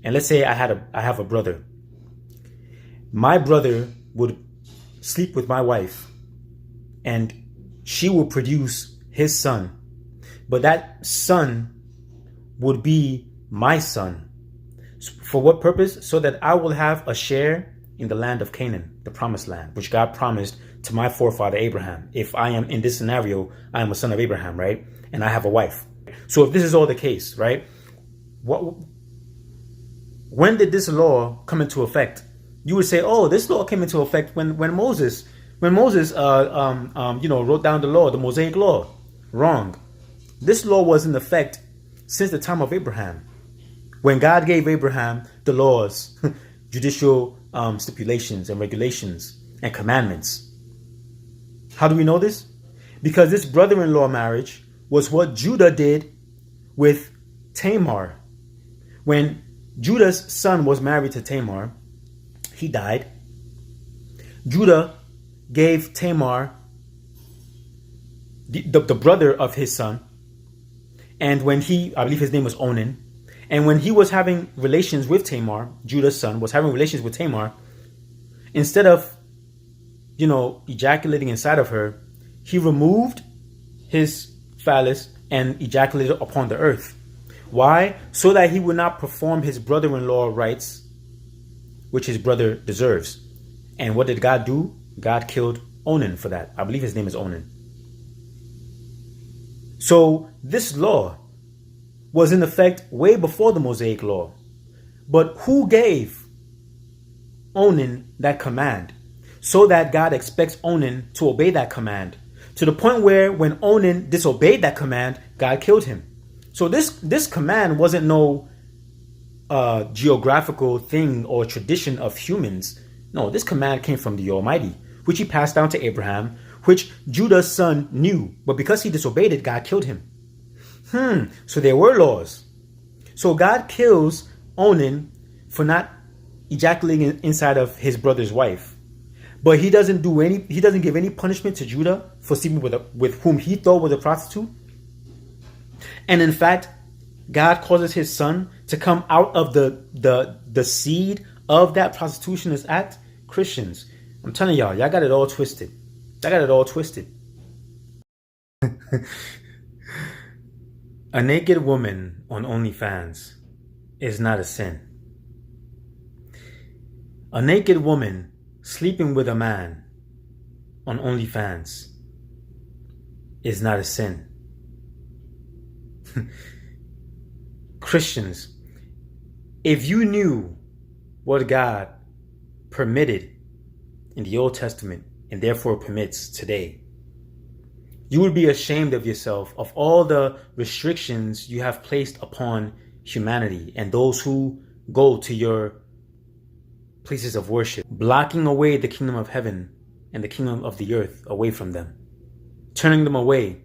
and let's say I have a brother. My brother would sleep with my wife, and she will produce his son. But that son would be my son. For what purpose? So that I will have a share in the land of Canaan, the promised land, which God promised to my forefather Abraham. If I am in this scenario, I am a son of Abraham, right? And I have a wife. So if this is all the case, right? When did this law come into effect? You would say, oh, this law came into effect when Moses wrote down the law, the Mosaic law. Wrong. This law was in effect since the time of Abraham, when God gave Abraham the laws, judicial stipulations and regulations and commandments. How do we know this? Because this brother-in-law marriage was what Judah did with Tamar. When Judah's son was married to Tamar, he died. Judah gave Tamar, the brother of his son, and when I believe his name was Onan, and when he was having relations with Tamar, Judah's son was having relations with Tamar, instead of, ejaculating inside of her, he removed his phallus and ejaculated upon the earth. Why? So that he would not perform his brother-in-law rights, which his brother deserves. And what did God do? God killed Onan for that. I believe his name is Onan. So this law was in effect way before the Mosaic law. But who gave Onan that command? So that God expects Onan to obey that command. To the point where when Onan disobeyed that command, God killed him. So this command wasn't no geographical thing or tradition of humans. No, this command came from the Almighty, which he passed down to Abraham, which Judah's son knew. But because he disobeyed it, God killed him. So there were laws. So God kills Onan for not ejaculating inside of his brother's wife. But he doesn't give any punishment to Judah for sleeping with whom he thought was a prostitute. And in fact, God causes his son to come out of the seed of that prostitutionist act. Christians, I'm telling y'all got it all twisted. Y'all got it all twisted. A naked woman on OnlyFans is not a sin. A naked woman sleeping with a man on OnlyFans is not a sin. Christians, if you knew what God permitted in the Old Testament and therefore permits today, you would be ashamed of yourself, of all the restrictions you have placed upon humanity and those who go to your places of worship, blocking away the kingdom of heaven and the kingdom of the earth away from them, turning them away,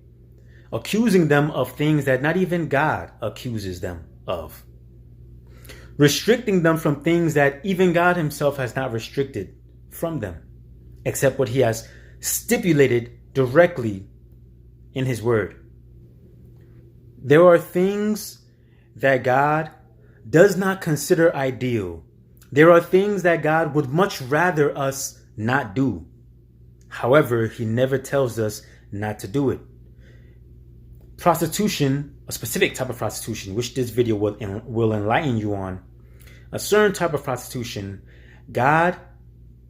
accusing them of things that not even God accuses them of, restricting them from things that even God himself has not restricted from them, except what he has stipulated directly in his word. There are things that God does not consider ideal. There are things that God would much rather us not do. However, he never tells us not to do it. Prostitution, a specific type of prostitution, which this video will enlighten you on, a certain type of prostitution, God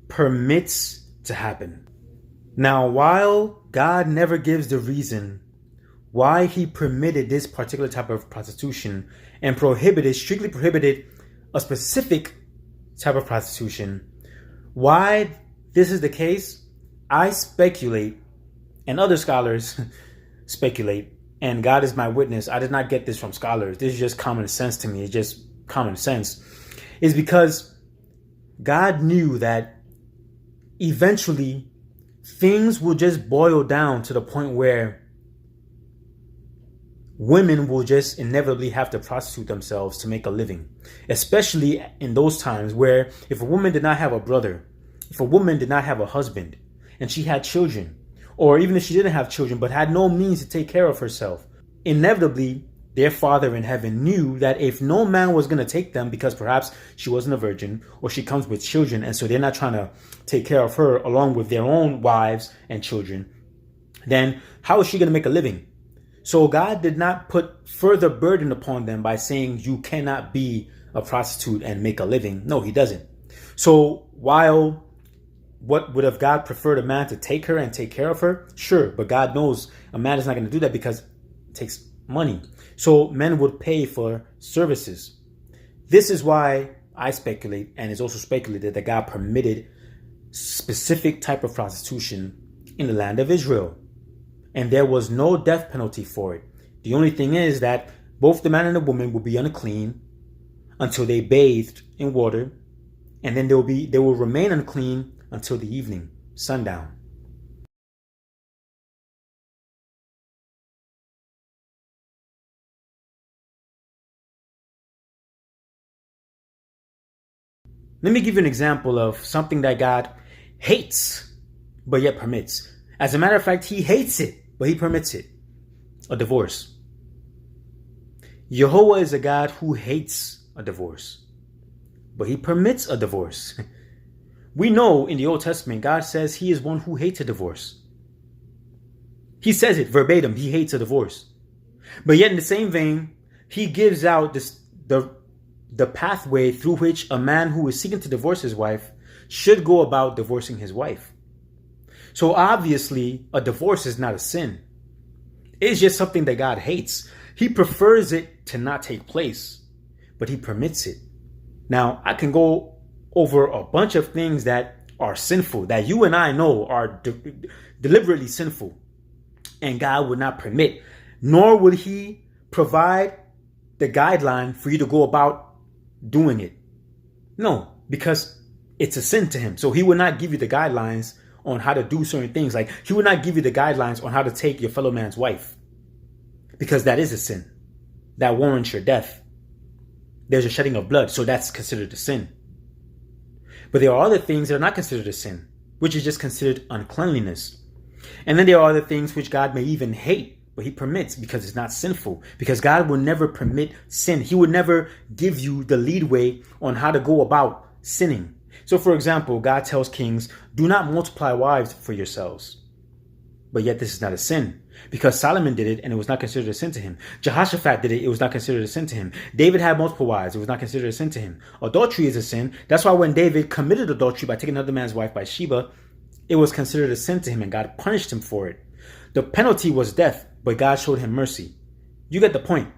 permits to happen. Now, while God never gives the reason why he permitted this particular type of prostitution and strictly prohibited a specific type of prostitution, why this is the case, I speculate, and other scholars speculate, and God is my witness, I did not get this from scholars, this is just common sense to me, it's just common sense, is because God knew that eventually things will just boil down to the point where women will just inevitably have to prostitute themselves to make a living, especially in those times where if a woman did not have a brother, if a woman did not have a husband, and she had children, or even if she didn't have children but had no means to take care of herself, inevitably their Father in heaven knew that if no man was going to take them, because perhaps she wasn't a virgin or she comes with children, and so they're not trying to take care of her along with their own wives and children, then how is she going to make a living? So God did not put further burden upon them by saying you cannot be a prostitute and make a living. No, he doesn't. So while what would have God preferred a man to take her and take care of her? Sure, but God knows a man is not going to do that because it takes money. So men would pay for services. This is why I speculate, and it's also speculated, that God permitted specific type of prostitution in the land of Israel. And there was no death penalty for it. The only thing is that both the man and the woman will be unclean until they bathed in water, and then they will remain unclean until the evening, sundown. Let me give you an example of something that God hates, but yet permits. As a matter of fact, he hates it, but he permits it. A divorce. Jehovah is a God who hates a divorce, but he permits a divorce. We know in the Old Testament, God says he is one who hates a divorce. He says it verbatim, he hates a divorce. But yet in the same vein, he gives out the pathway through which a man who is seeking to divorce his wife should go about divorcing his wife. So obviously, a divorce is not a sin. It's just something that God hates. He prefers it to not take place, but he permits it. Now, I can go over a bunch of things that are sinful, that you and I know are deliberately sinful, and God would not permit, nor would he provide the guideline for you to go about doing it. No, because it's a sin to him. So he would not give you the guidelines on how to do certain things. Like he would not give you the guidelines on how to take your fellow man's wife, because that is a sin. That warrants your death. There's a shedding of blood, so that's considered a sin. But there are other things that are not considered a sin, which is just considered uncleanliness. And then there are other things which God may even hate, but he permits because it's not sinful. Because God will never permit sin. He would never give you the leadway on how to go about sinning. So for example, God tells kings, do not multiply wives for yourselves. But yet this is not a sin. Because Solomon did it and it was not considered a sin to him. Jehoshaphat did it, it was not considered a sin to him. David had multiple wives, it was not considered a sin to him. Adultery is a sin. That's why when David committed adultery by taking another man's wife, Bathsheba, it was considered a sin to him and God punished him for it. The penalty was death, but God showed him mercy. You get the point.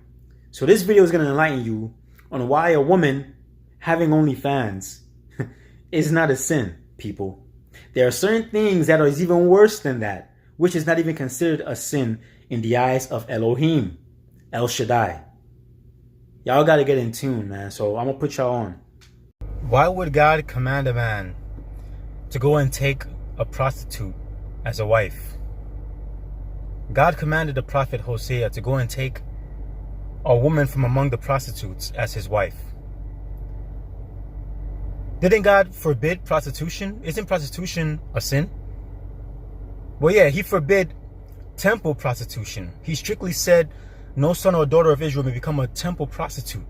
So this video is going to enlighten you on why a woman having OnlyFans is not a sin, people. There are certain things that are even worse than that, which is not even considered a sin in the eyes of Elohim, El Shaddai. Y'all got to get in tune, man. So I'm going to put y'all on. Why would God command a man to go and take a prostitute as a wife? God commanded the prophet Hosea to go and take a woman from among the prostitutes as his wife. Didn't God forbid prostitution? Isn't prostitution a sin? Well, yeah, he forbid temple prostitution. He strictly said no son or daughter of Israel may become a temple prostitute.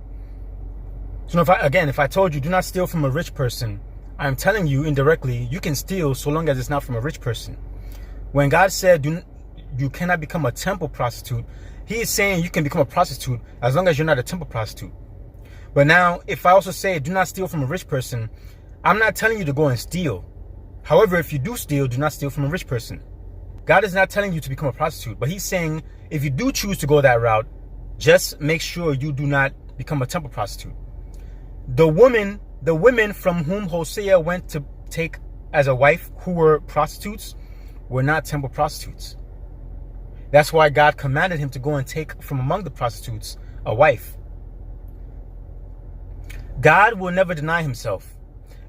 So if I told you do not steal from a rich person, I'm telling you indirectly you can steal so long as it's not from a rich person. When God said you cannot become a temple prostitute, he is saying you can become a prostitute as long as you're not a temple prostitute. But now, if I also say do not steal from a rich person, I'm not telling you to go and steal. However, if you do steal, do not steal from a rich person. God is not telling you to become a prostitute, but he's saying if you do choose to go that route, just make sure you do not become a temple prostitute. The women from whom Hosea went to take as a wife who were prostitutes were not temple prostitutes. That's why God commanded him to go and take from among the prostitutes a wife. God will never deny himself.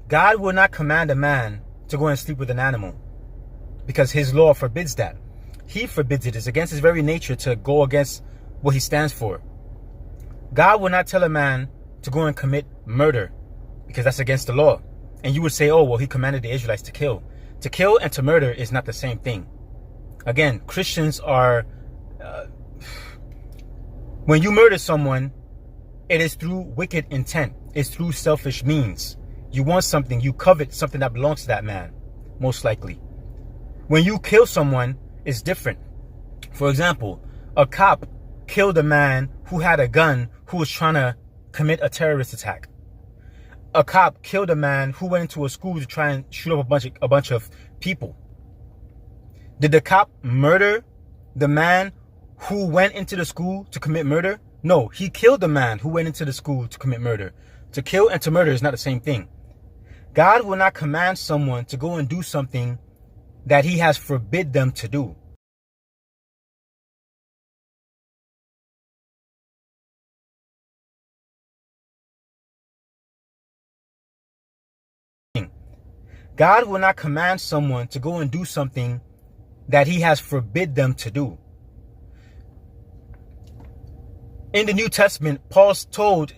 God will not command a man to go and sleep with an animal because his law forbids that. He forbids it. It's against his very nature to go against what he stands for. God will not tell a man to go and commit murder because that's against the law. And you would say, oh, well, he commanded the Israelites to kill. To kill and to murder is not the same thing. Again, Christians are When you murder someone, it is through wicked intent. It's through selfish means. You want something, you covet something that belongs to that man, most likely. When you kill someone, it's different. For example, a cop killed a man who had a gun who was trying to commit a terrorist attack. A cop killed a man who went into a school to try and shoot up a bunch of people. Did the cop murder the man who went into the school to commit murder? No, he killed the man who went into the school to commit murder. To kill and to murder is not the same thing. God will not command someone to go and do something that he has forbid them to do. God will not command someone to go and do something that he has forbid them to do. In the New Testament, Paul told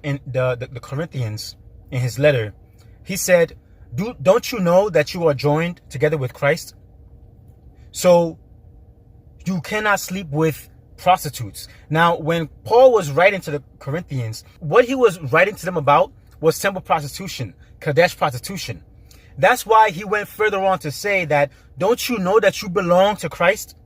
in the Corinthians in his letter, he said, don't you know that you are joined together with Christ? So you cannot sleep with prostitutes. Now, when Paul was writing to the Corinthians, what he was writing to them about was temple prostitution, Kadesh prostitution. That's why he went further on to say that, don't you know that you belong to Christ?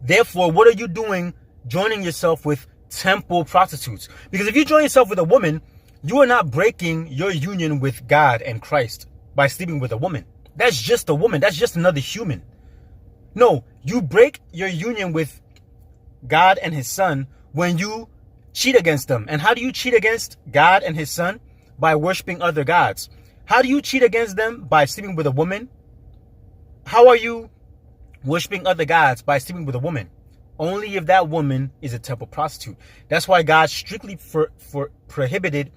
Therefore, what are you doing joining yourself with temple prostitutes? Because if you join yourself with a woman, you are not breaking your union with God and Christ by sleeping with a woman. That's just a woman. That's just another human. No, you break your union with God and his son when you cheat against them. And how do you cheat against God and his son? By worshiping other gods. How do you cheat against them? By sleeping with a woman. How are you worshiping other gods? By sleeping with a woman. Only if that woman is a temple prostitute. That's why God strictly prohibited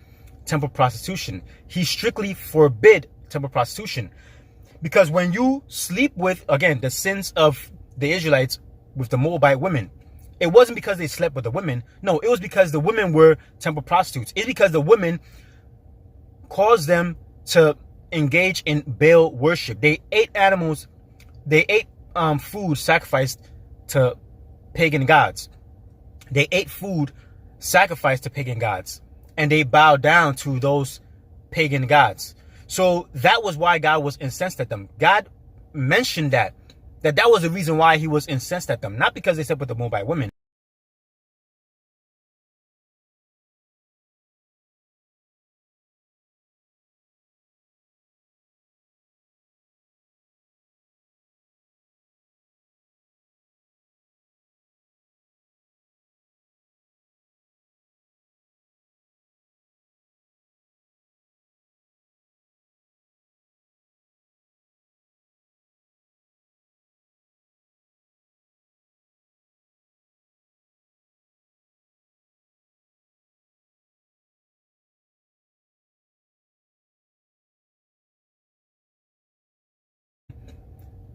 temple prostitution. He strictly forbid temple prostitution. Because when you sleep with, again, the sins of the Israelites with the Moabite women, it wasn't because they slept with the women. No, it was because the women were temple prostitutes. It's because the women caused them to engage in Baal worship. They ate animals. They ate food sacrificed to pagan gods. They ate food sacrificed to pagan gods. And they bowed down to those pagan gods. So that was why God was incensed at them. God mentioned that was the reason why he was incensed at them. Not because they slept with the Moabite women.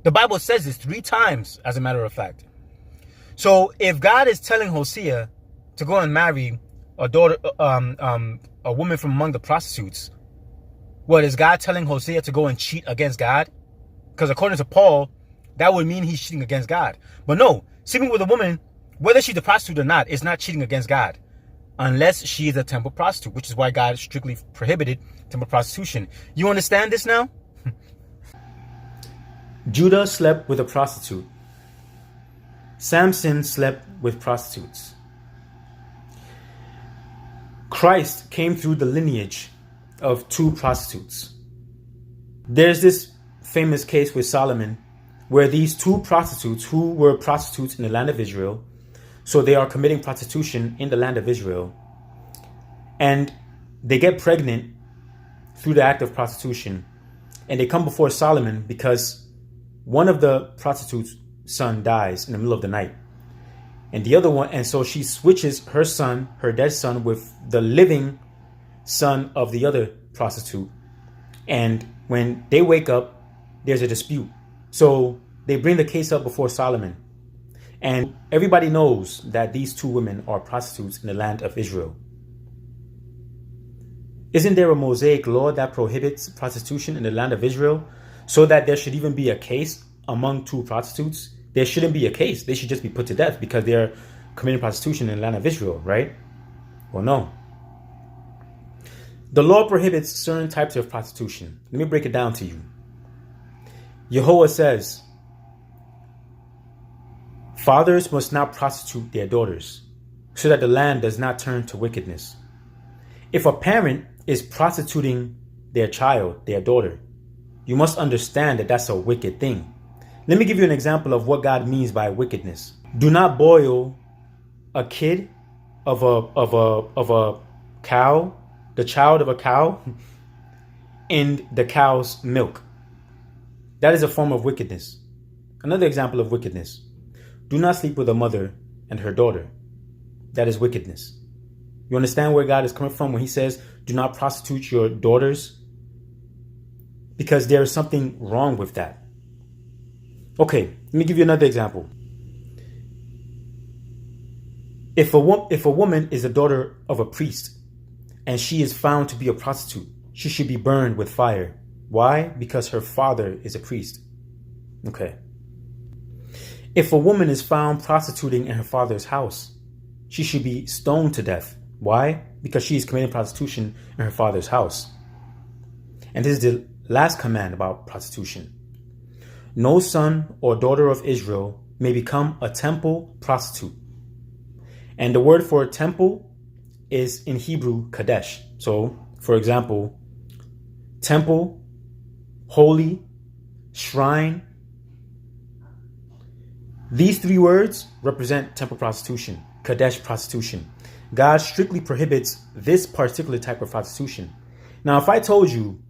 The Bible says this 3 times, as a matter of fact. So if God is telling Hosea to go and marry a daughter, a woman from among the prostitutes, what is God telling Hosea to go and cheat against God? Because according to Paul, that would mean he's cheating against God. But no, sleeping with a woman, whether she's a prostitute or not, is not cheating against God, unless she is a temple prostitute, which is why God strictly prohibited temple prostitution. You understand this now? Judah slept with a prostitute. Samson slept with prostitutes. Christ came through the lineage of 2 prostitutes. There's this famous case with Solomon where these 2 prostitutes who were prostitutes in the land of Israel, so they are committing prostitution in the land of Israel, and they get pregnant through the act of prostitution, and they come before Solomon because one of the prostitutes' son dies in the middle of the night. And the other one, and so she switches her son, her dead son, with the living son of the other prostitute. And when they wake up, there's a dispute. So they bring the case up before Solomon. And everybody knows that these 2 women are prostitutes in the land of Israel. Isn't there a Mosaic law that prohibits prostitution in the land of Israel? So that there should even be a case among 2 prostitutes? There shouldn't be a case. They should just be put to death because they're committing prostitution in the land of Israel, right? Well, no. The law prohibits certain types of prostitution. Let me break it down to you. Yehovah says, fathers must not prostitute their daughters, so that the land does not turn to wickedness. If a parent is prostituting their child, their daughter, you must understand that that's a wicked thing. Let me give you an example of what God means by wickedness. Do not boil a kid of a cow, the child of a cow, in the cow's milk. That is a form of wickedness. Another example of wickedness. Do not sleep with a mother and her daughter. That is wickedness. You understand where God is coming from when he says, do not prostitute your daughters? Because there is something wrong with that. Okay, let me give you another example. If a woman is a daughter of a priest and she is found to be a prostitute, she should be burned with fire. Why? Because her father is a priest. Okay. If a woman is found prostituting in her father's house, she should be stoned to death. Why? Because she is committing prostitution in her father's house. And this is the last command about prostitution. No son or daughter of Israel may become a temple prostitute. And the word for temple is in Hebrew, Kadesh. So, for example, temple, holy, shrine. These three words represent temple prostitution, Kadesh prostitution. God strictly prohibits this particular type of prostitution. Now, if I told you,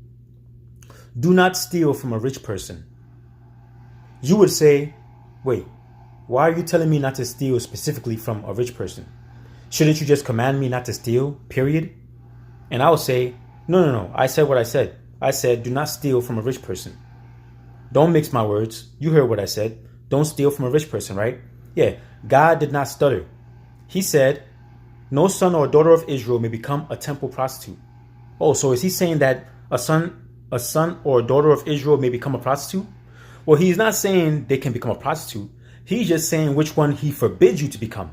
do not steal from a rich person, you would say, wait, why are you telling me not to steal specifically from a rich person? Shouldn't you just command me not to steal, period? And I would say, no. I said what I said. I said, do not steal from a rich person. Don't mix my words. You heard what I said. Don't steal from a rich person, right? Yeah, God did not stutter. He said, no son or daughter of Israel may become a temple prostitute. Oh, so is he saying that a son or daughter of Israel may become a prostitute? Well, he's not saying they can become a prostitute. He's just saying which one he forbids you to become.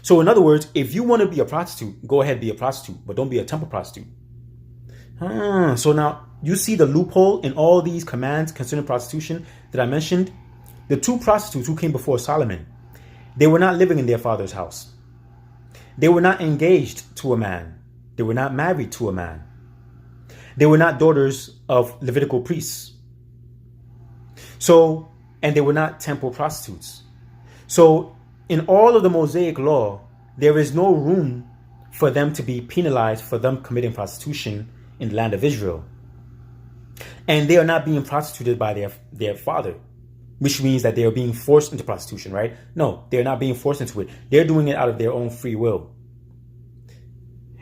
So in other words, if you want to be a prostitute, go ahead, be a prostitute, but don't be a temple prostitute. So now you see the loophole in all these commands concerning prostitution that I mentioned. The two prostitutes who came before Solomon, they were not living in their father's house. They were not engaged to a man. They were not married to a man. They were not daughters of Levitical priests. So, and they were not temple prostitutes. So, in all of the Mosaic law, there is no room for them to be penalized for them committing prostitution in the land of Israel. And they are not being prostituted by their father, which means that they are being forced into prostitution, right? No, they're not being forced into it. They're doing it out of their own free will.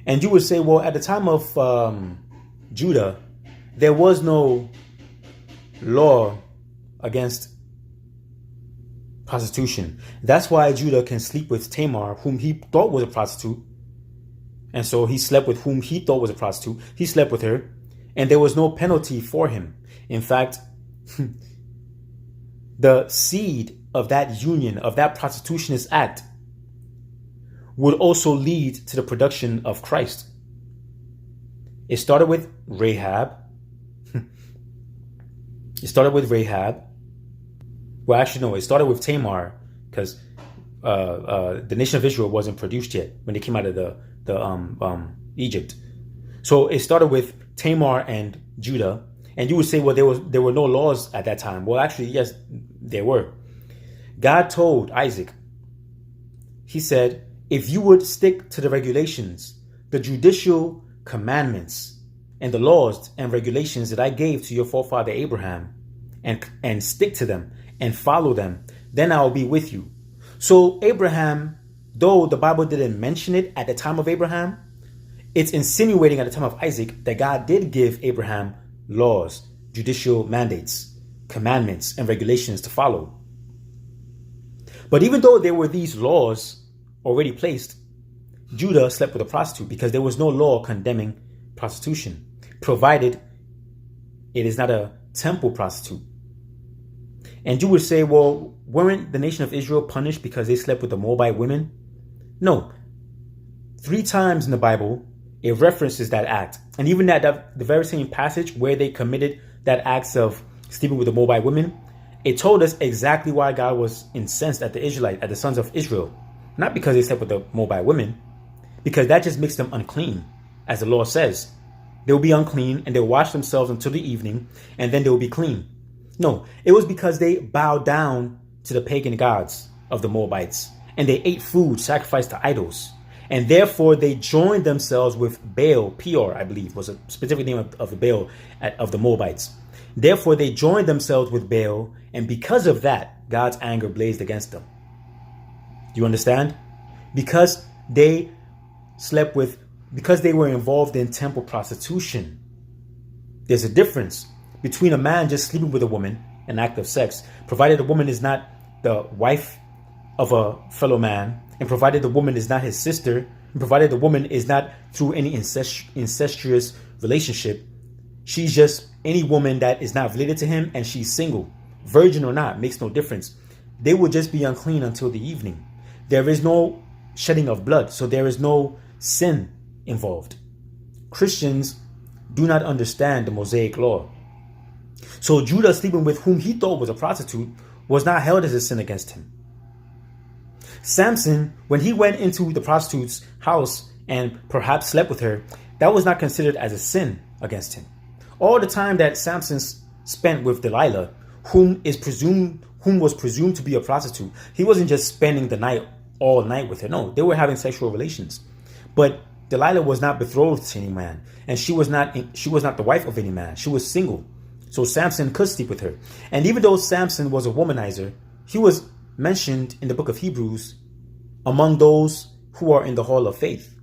And you would say, well, at the time of Judah, there was no law against prostitution. That's why Judah can sleep with Tamar, whom he thought was a prostitute. And so he slept with whom he thought was a prostitute. He slept with her, and there was no penalty for him. In fact, the seed of that union, of that prostitutionist act, would also lead to the production of Christ. It started with Rahab. Well, actually, no, it started with Tamar, because the nation of Israel wasn't produced yet when they came out of the Egypt. So it started with Tamar and Judah. And you would say, well, there were no laws at that time. Well, actually, yes, there were. God told Isaac, he said, if you would stick to the regulations, the judicial commandments, and the laws and regulations that I gave to your forefather Abraham, and stick to them and follow them, then I will be with you. So Abraham, though the Bible didn't mention it at the time of Abraham, it's insinuating at the time of Isaac that God did give Abraham laws, judicial mandates, commandments, and regulations to follow. But even though there were these laws already placed, Judah slept with a prostitute because there was no law condemning prostitution, provided it is not a temple prostitute. And you would say, well, weren't the nation of Israel punished because they slept with the Moabite women? No. 3 times in the Bible, it references that act. And even that the very same passage where they committed that act of sleeping with the Moabite women, it told us exactly why God was incensed at the sons of Israel. Not because they slept with the Moabite women, because that just makes them unclean. As the law says, they will be unclean and they'll wash themselves until the evening and then they will be clean. No, it was because they bowed down to the pagan gods of the Moabites and they ate food sacrificed to idols. And therefore they joined themselves with Baal. Peor, I believe, was a specific name of the Baal of the Moabites. Therefore they joined themselves with Baal, and because of that, God's anger blazed against them. Do you understand? Because they were involved in temple prostitution. There's a difference between a man just sleeping with a woman, an act of sex, provided the woman is not the wife of a fellow man, and provided the woman is not his sister, and provided the woman is not through any incestuous relationship. She's just any woman that is not related to him and she's single. Virgin or not, makes no difference. They will just be unclean until the evening. There is no shedding of blood, so there is no sin involved. Christians do not understand the Mosaic law. So Judah sleeping with whom he thought was a prostitute was not held as a sin against him. Samson, when he went into the prostitute's house and perhaps slept with her, that was not considered as a sin against him. All the time that Samson spent with Delilah, whom was presumed to be a prostitute, he wasn't just spending the night all night with her. No, they were having sexual relations. But Delilah was not betrothed to any man, and she was not the wife of any man. She was single. So Samson could sleep with her. And even though Samson was a womanizer, he was mentioned in the book of Hebrews among those who are in the hall of faith.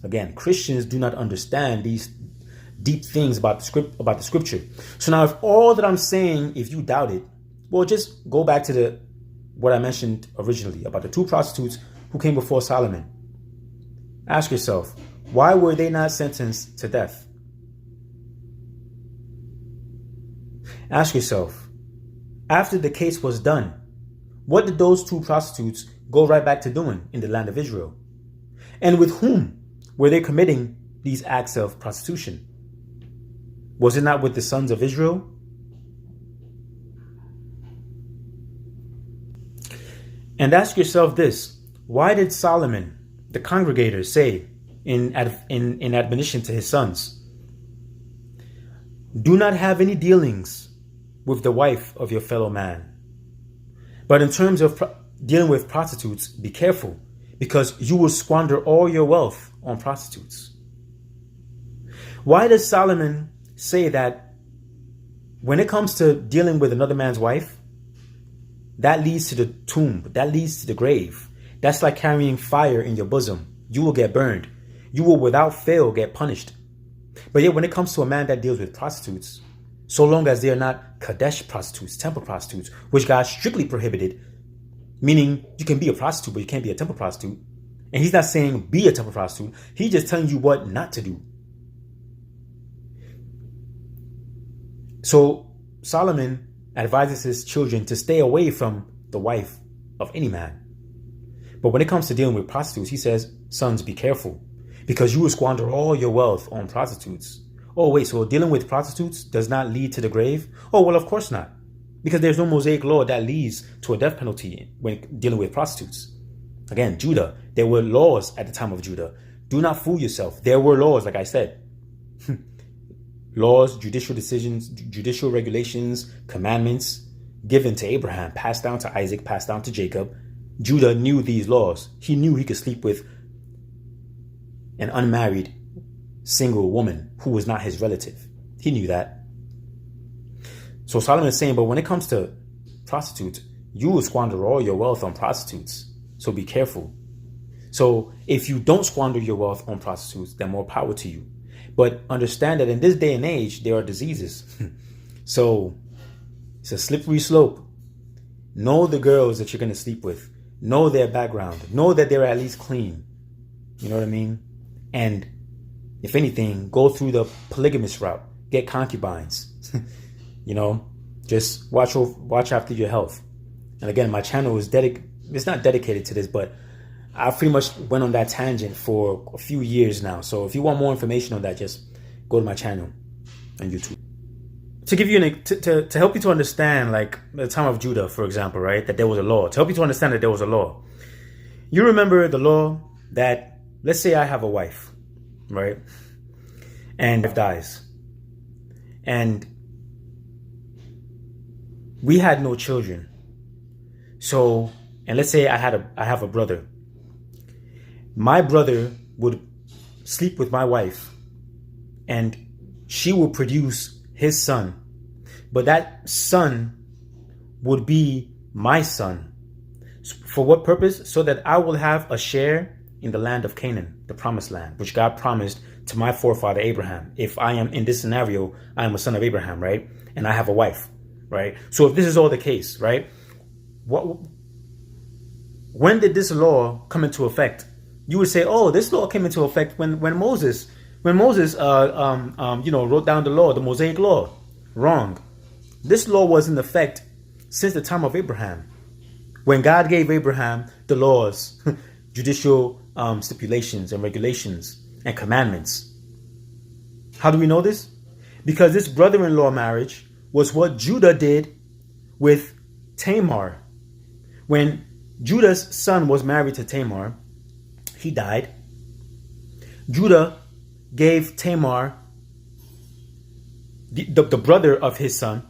Again, Christians do not understand these deep things about the scripture. So now, if all that I'm saying, if you doubt it, well, just go back to what I mentioned originally about the 2 prostitutes who came before Solomon. Ask yourself, why were they not sentenced to death? Ask yourself, after the case was done, what did those 2 prostitutes go right back to doing in the land of Israel? And with whom were they committing these acts of prostitution? Was it not with the sons of Israel? And ask yourself this, why did Solomon, the congregator, say in admonition to his sons, do not have any dealings with the wife of your fellow man? But in terms of dealing with prostitutes, be careful, because you will squander all your wealth on prostitutes. Why does Solomon say that when it comes to dealing with another man's wife, that leads to the tomb, that leads to the grave? That's like carrying fire in your bosom. You will get burned. You will without fail get punished. But yet when it comes to a man that deals with prostitutes, so long as they are not Kadesh prostitutes, temple prostitutes, which God strictly prohibited, meaning you can be a prostitute, but you can't be a temple prostitute. And he's not saying be a temple prostitute. He's just telling you what not to do. So Solomon advises his children to stay away from the wife of any man. But when it comes to dealing with prostitutes, he says, sons, be careful, because you will squander all your wealth on prostitutes. Oh, wait, so dealing with prostitutes does not lead to the grave? Oh, well, of course not. Because there's no Mosaic law that leads to a death penalty when dealing with prostitutes. Again, Judah, there were laws at the time of Judah. Do not fool yourself. There were laws, like I said. Laws, judicial decisions, judicial regulations, commandments given to Abraham, passed down to Isaac, passed down to Jacob. Judah knew these laws. He knew he could sleep with an unmarried single woman who was not his relative. He knew that. So Solomon is saying, but when it comes to prostitutes, you will squander all your wealth on prostitutes. So be careful. So if you don't squander your wealth on prostitutes, then more power to you. But understand that in this day and age, there are diseases. So it's a slippery slope. Know the girls that you're going to sleep with. Know their background. Know that they're at least clean. You know what I mean? And if anything, go through the polygamous route. Get concubines. You know, just watch after your health. And again, my channel is it's not dedicated to this, but I pretty much went on that tangent for a few years now. So if you want more information on that, just go to my channel on YouTube. To give you to help you to understand, like the time of Judah, for example, right? That there was a law. To help you to understand that there was a law. You remember the law that, let's say I have a wife, right? And wife dies. And we had no children. So, and let's say I have a brother. My brother would sleep with my wife and she will produce his son. But that son would be my son. For what purpose? So that I will have a share in the land of Canaan, the promised land, which God promised to my forefather Abraham. If I am in this scenario, I am a son of Abraham, right? And I have a wife, right? So if this is all the case, right? When did this law come into effect? You would say, oh, this law came into effect when Moses wrote down the law, the Mosaic law. Wrong. This law was in effect since the time of Abraham, when God gave Abraham the laws, judicial stipulations and regulations and commandments. How do we know this? Because this brother-in-law marriage was what Judah did with Tamar. When Judah's son was married to Tamar, he died. Judah gave Tamar the brother of his son,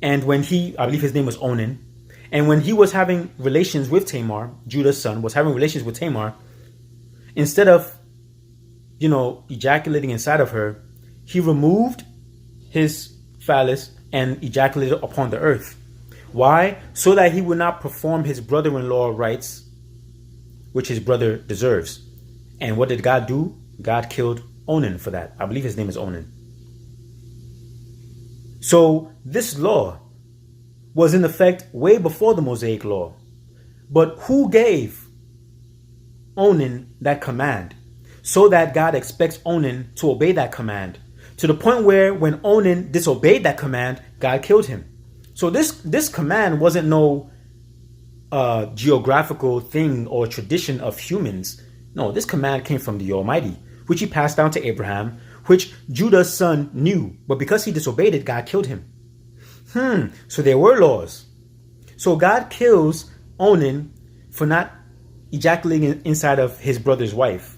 and when I believe his name was Onan, and when he was having relations with Tamar, Judah's son was having relations with Tamar, instead of, ejaculating inside of her, he removed his phallus and ejaculated upon the earth. Why? So that he would not perform his brother-in-law rights, which his brother deserves. And what did God do? God killed Onan for that. I believe his name is Onan. So this law was in effect way before the Mosaic law. But who gave Onan that command? So that God expects Onan to obey that command. To the point where when Onan disobeyed that command, God killed him. So this command wasn't no geographical thing or tradition of humans. No, this command came from the Almighty, which he passed down to Abraham, which Judah's son knew. But because he disobeyed it, God killed him. So there were laws. So God kills Onan for not ejaculating inside of his brother's wife.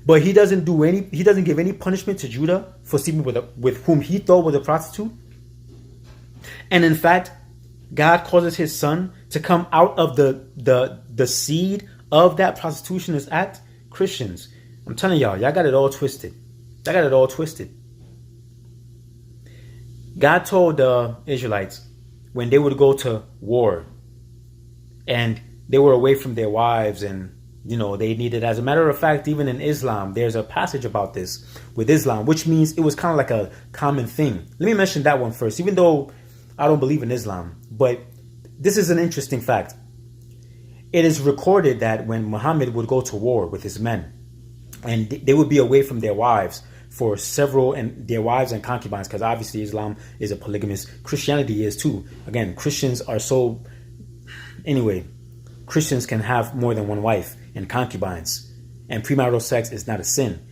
But he doesn't give any punishment to Judah for sleeping with whom he thought was a prostitute. And in fact, God causes his son to come out of the seed of that prostitutionist act. Christians, I'm telling y'all got it all twisted. Y'all got it all twisted. God told the Israelites when they would go to war and they were away from their wives and they needed, as a matter of fact, even in Islam, there's a passage about this with Islam, which means it was kind of like a common thing. Let me mention that one first, even though I don't believe in Islam, but this is an interesting fact. It is recorded that when Muhammad would go to war with his men and they would be away from their wives for several, and their wives and concubines, because obviously Islam is a polygamous, Christianity is too. Again, Christians can have more than one wife and concubines, and premarital sex is not a sin.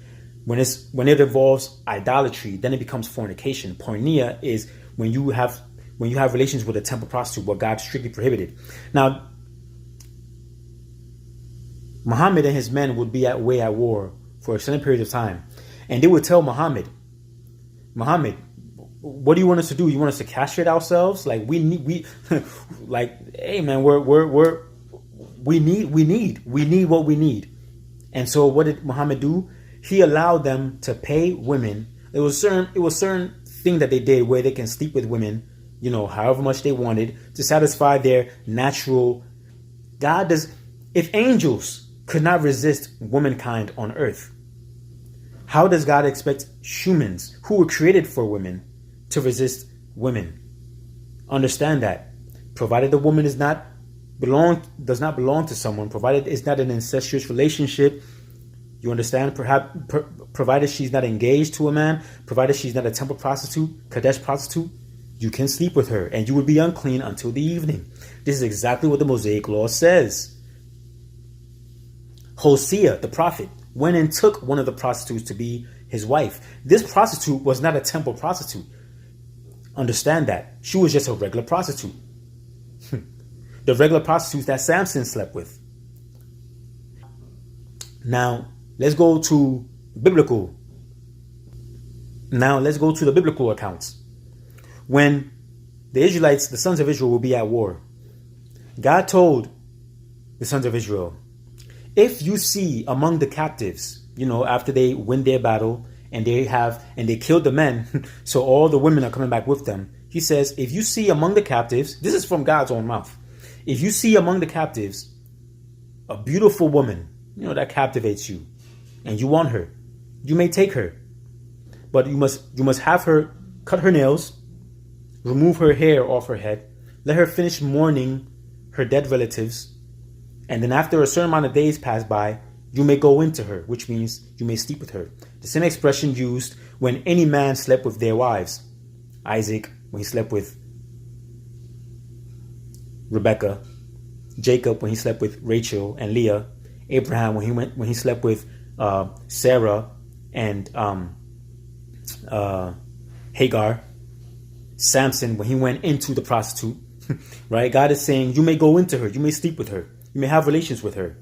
When it involves idolatry, then it becomes fornication. Pornea is when you have relations with a temple prostitute, what God strictly prohibited. Now, Muhammad and his men would be away at war for extended periods of time, and they would tell Muhammad, what do you want us to do? You want us to castrate ourselves? Like we need, hey man, we need what we need. And so what did Muhammad do? He allowed them to pay women. It was certain thing that they did where they can sleep with women, however much they wanted to satisfy their natural. If angels could not resist womankind on earth, how does God expect humans who were created for women to resist women? Understand that. Provided the woman does not belong to someone, provided it's not an incestuous relationship, you understand? Provided she's not engaged to a man, provided she's not a temple prostitute, Kadesh prostitute, you can sleep with her and you will be unclean until the evening. This is exactly what the Mosaic law says. Hosea, the prophet, went and took one of the prostitutes to be his wife. This prostitute was not a temple prostitute. Understand that. She was just a regular prostitute. The regular prostitutes that Samson slept with. Now, let's go to the biblical accounts. When the Israelites, the sons of Israel, will be at war, God told the sons of Israel, if you see among the captives, after they win their battle and they killed the men, so all the women are coming back with them. He says, if you see among the captives, this is from God's own mouth. If you see among the captives a beautiful woman, that captivates you, and you want her, you may take her. But you must have her cut her nails, remove her hair off her head, let her finish mourning her dead relatives, and then after a certain amount of days pass by, you may go into her, which means you may sleep with her. The same expression used when any man slept with their wives. Isaac, when he slept with Rebekah, Jacob, when he slept with Rachel and Leah, Abraham, when he slept with Sarah and Hagar, Samson, when he went into the prostitute, right? God is saying, you may go into her, you may sleep with her, you may have relations with her.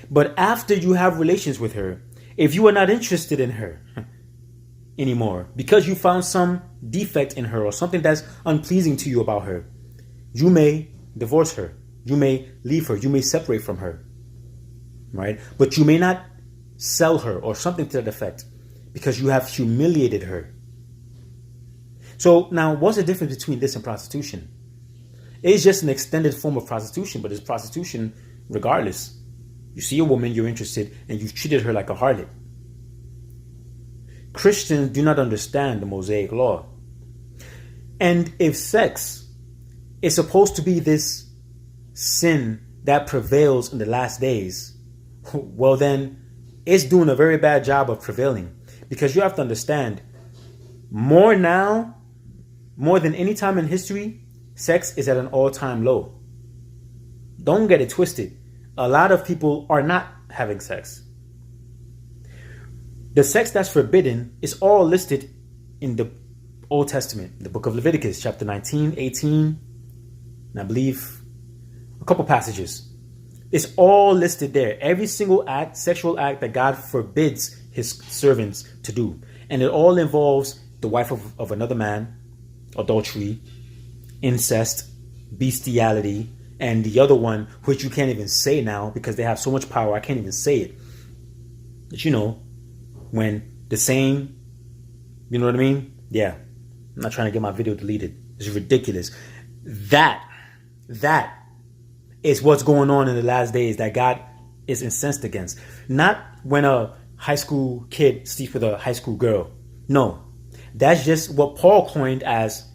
But after you have relations with her, if you are not interested in her anymore, because you found some defect in her or something that's unpleasing to you about her, you may divorce her, you may leave her, you may separate from her, right? But you may not sell her or something to that effect, because you have humiliated her. So now, what's the difference between this and prostitution? It's just an extended form of prostitution, but it's prostitution regardless. You see a woman you're interested and you've treated her like a harlot. Christians do not understand the Mosaic law. And if sex is supposed to be this sin that prevails in the last days, well then, it's doing a very bad job of prevailing. Because you have to understand, more now, more than any time in history, sex is at an all-time low. Don't get it twisted. A lot of people are not having sex. The sex that's forbidden is all listed in the Old Testament, the book of Leviticus, chapter 19, 18, and I believe a couple passages. It's all listed there. Every single act, sexual act that God forbids his servants to do. And it all involves the wife of another man, adultery, incest, bestiality, and the other one, which you can't even say now because they have so much power, I can't even say it. But when the same, you know what I mean? Yeah, I'm not trying to get my video deleted. It's ridiculous. That is what's going on in the last days that God is incensed against. Not when a high school kid sleeps with a high school girl. No, that's just what Paul coined as,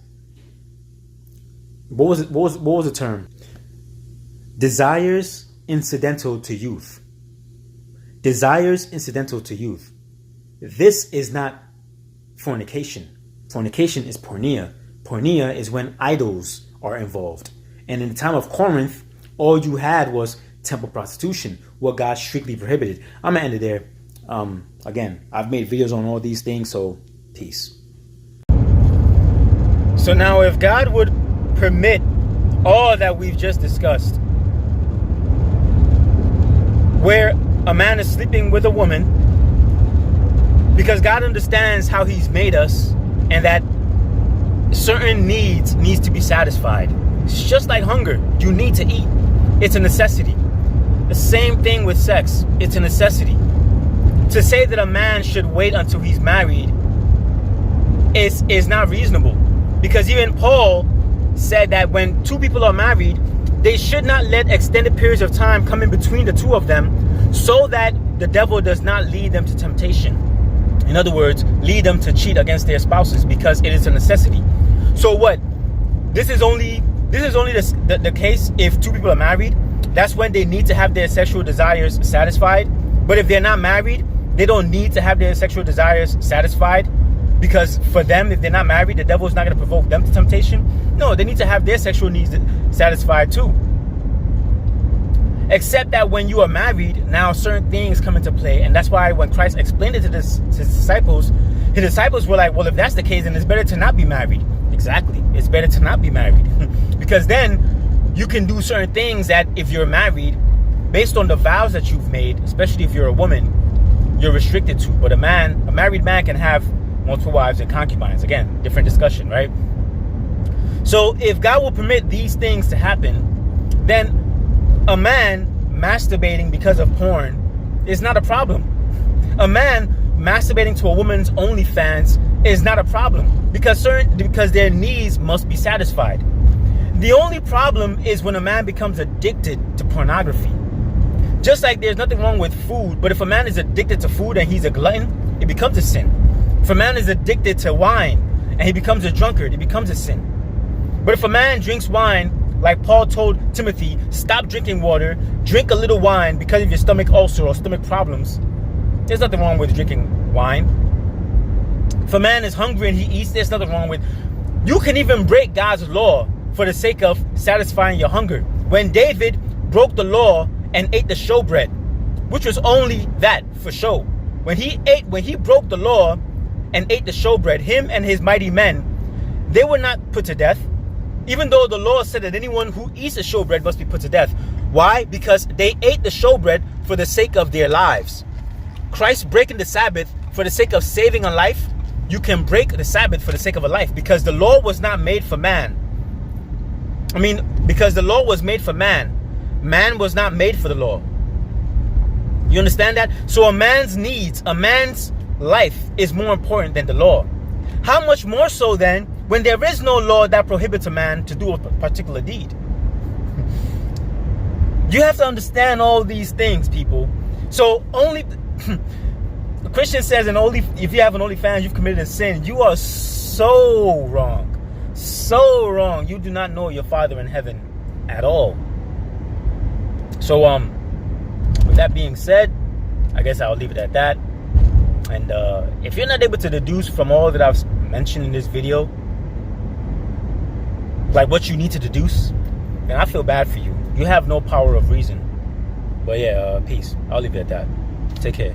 what was the term? Desires incidental to youth. Desires incidental to youth. This is not fornication. Fornication is porneia. Porneia is when idols are involved. And in the time of Corinth, all you had was temple prostitution, what God strictly prohibited. I'm going to end it there. Again, I've made videos on all these things, so peace. So now if God would permit all that we've just discussed, where a man is sleeping with a woman, because God understands how he's made us and that certain needs to be satisfied. It's just like hunger. You need to eat. It's a necessity. The same thing with sex. It's a necessity. To say that a man should wait until he's married is not reasonable. Because even Paul said that when two people are married, they should not let extended periods of time come in between the two of them so that the devil does not lead them to temptation. In other words, lead them to cheat against their spouses, because it is a necessity. So what? This is only the case if two people are married. That's when they need to have their sexual desires satisfied. But if they're not married, they don't need to have their sexual desires satisfied, because for them, if they're not married, the devil is not going to provoke them to temptation. No, they need to have their sexual needs satisfied too. Except that when you are married, now certain things come into play. And that's why when Christ explained it to his disciples were like, well, if that's the case, then it's better to not be married. Exactly. It's better to not be married. Because then you can do certain things that if you're married, based on the vows that you've made, especially if you're a woman, you're restricted to. But a married man can have multiple wives and concubines. Again, different discussion, right? So if God will permit these things to happen, then a man masturbating because of porn is not a problem. A man masturbating to a woman's OnlyFans is not a problem because their needs must be satisfied. The only problem is when a man becomes addicted to pornography. Just like there's nothing wrong with food, but if a man is addicted to food and he's a glutton, it becomes a sin. If a man is addicted to wine and he becomes a drunkard, it becomes a sin. But if a man drinks wine, like Paul told Timothy, stop drinking water, drink a little wine because of your stomach ulcer or stomach problems, there's nothing wrong with drinking wine. If a man is hungry and he eats, there's nothing wrong with. You can even break God's law for the sake of satisfying your hunger. When David broke the law and ate the showbread, which was only that, for show. When he broke the law and ate the showbread, him and his mighty men, they were not put to death. Even though the law said that anyone who eats the showbread must be put to death. Why? Because they ate the showbread for the sake of their lives. Christ breaking the Sabbath for the sake of saving a life, you can break the Sabbath for the sake of a life, because the law was not made for man. Because the law was made for man. Man was not made for the law. You understand that? So a man's needs, a man's life is more important than the law. How much more so then when there is no law that prohibits a man to do a particular deed? You have to understand all these things, people. So the Christian says, if you have an OnlyFans, you've committed a sin. You are so wrong. So wrong. You do not know your Father in heaven at all. So with that being said, I guess I'll leave it at that. And if you're not able to deduce from all that I've mentioned in this video, like what you need to deduce, then I feel bad for you. You have no power of reason. But yeah, peace. I'll leave it at that. Take care.